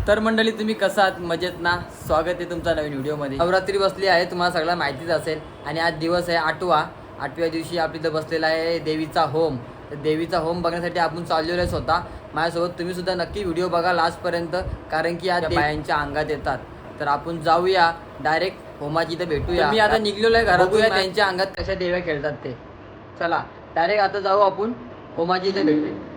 तर मंडळी तुम्ही कसा आहात? मजेत ना? स्वागत आहे तुमचा नवीन व्हिडिओमध्ये. नवरात्री बसली आहे, तुम्हाला सगळ्या माहितीच असेल. आणि आज दिवस आहे आठव्या दिवशी आपल्या इथं बसलेला आहे देवीचा होम. तर देवीचा होम बघण्यासाठी आपण चाललेलो आहे स्वतः. माझ्यासोबत तुम्ही सुद्धा नक्की व्हिडिओ बघा लास्टपर्यंत, कारण की आज बायांच्या अंगात येतात. तर आपण जाऊया डायरेक्ट होमाची इथं भेटूया. मी आता निघलेलो आहे घरात, बघूया त्यांच्या अंगात कशा देव्या खेळतात ते. चला डायरेक्ट आता जाऊ आपण होमाची इथे भेटूया.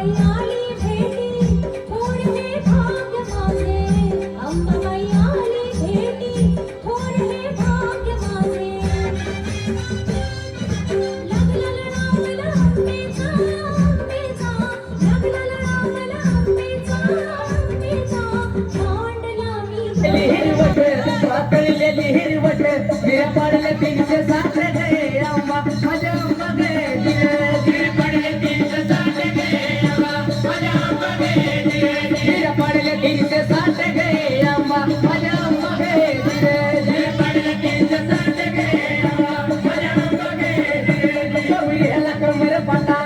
अंबाबाई आली भेटी थोर हे भाग्य माझे अंबाबाई आली भेटी थोर हे भाग्य माझे लागला लढा मला आंबेचा आंबेचा लागला लढा मला आंबेचा आंबेचा मांडला मी हिरवट पातळलेली हिरवट गिर पडले 360 गे आंबा माझ्या आंबा गे गिर पडले 360 गे आंबा माझ्या आंबा गे गिर पडले 360 गे आंबा माझ्या आंबा गे गिर पडले 360 गे आंबा माझ्या आंबा गे कवळी ह्याला कमर पटा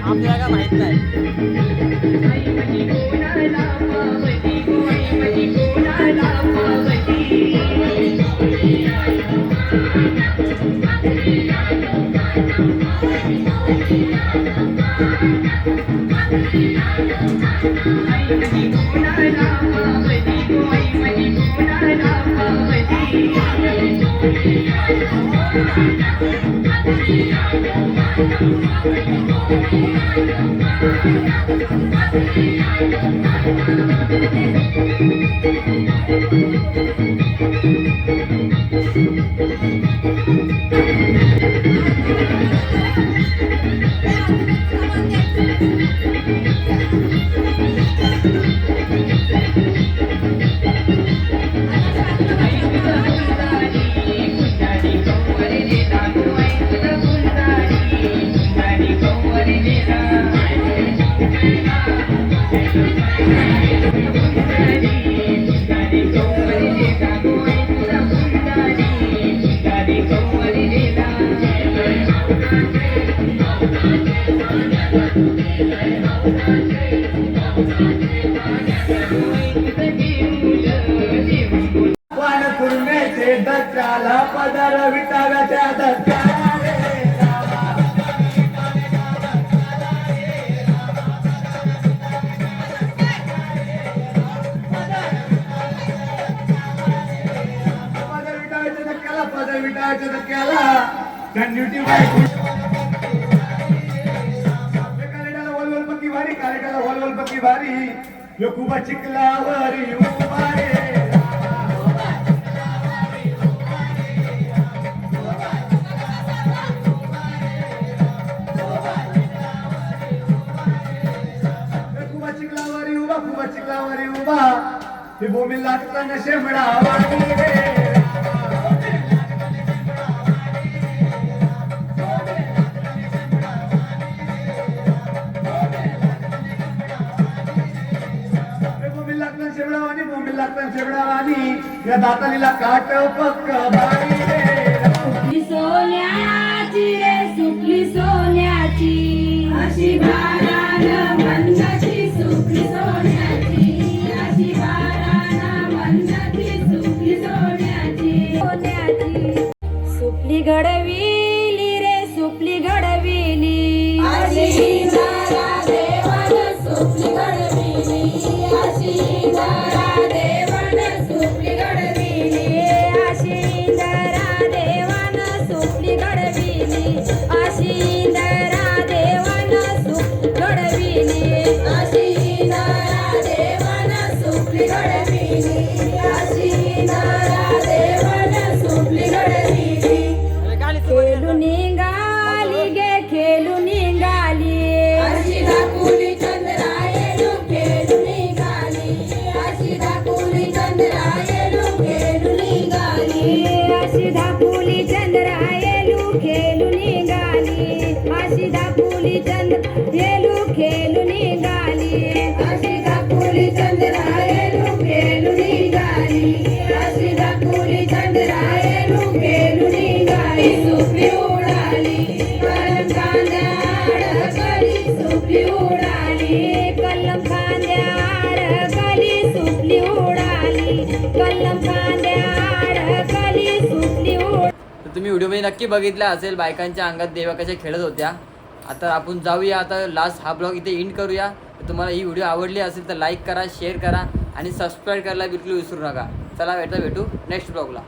आपल्याला माहित नाही रे दत्ताला पदर विटाव्याच्या दत्ताला रे रामा. पदर विटाव्याच्या धक्क्याला पदर विटाव्याच्या धक्क्याला ड्युटी कालेटाला वलवल पक्की भारी यो खूप चिखलावरी उभा रे. खूप चिखलावरी उभा हे भूमी लागताना शेमडा वाणी रे. या दातालीला काट पक्क बाई रे. सुकली सोन्याची रे सुकली सोन्याची अशी बारान मंदाची सुकली सोन्याची अशी बारान मंदाची सुकली सोन्याची सोन्याची सुकली घडविली रे सुकली घडविली अशी दारा देवान सुकली घडविली अशी दारा देवान सुकली घडविली अशी दारा देवान सुकली घडविली अशी दारा देवान सुक घडविली अशी दारा देवान सुकली घडविली अशी दारा देवान सुकली घडविली. खेळून निघाली गे खेळून निघाली अशी दाखवली चंद्रायणू खेळून निघाली अशी दाखवली चंद्रायणू खेळून निघाली अशी दाखवली चंद्रायणू खेळून निघाली अशी दाखवली चंद्रायणू खेळून निघाली अशी दाखवली चंद्रायणू खेळून निघाली अशी दाखवली चंद्रायणू खेळून निघाली. सुपली उडाली कलम खांद्याड कली सुपली उडाली कलम खांद्याड कली सुपली उडाली कलम खांद्याड कली सुपली उडाली. तर तुम्ही व्हिडिओमध्ये नक्की बघितला असेल बायकांच्या अंगात देवा कशा खेळत होत्या. आता आपण जाऊया आता लास्ट हा ब्लॉग इथे एंड करूया. तर तुम्हाला ही व्हिडिओ आवडली असेल तर लाईक करा शेअर करा आणि सबस्क्राईब करायला बिलकुल विसरू नका. चला भेटू नेक्स्ट ब्लॉगला.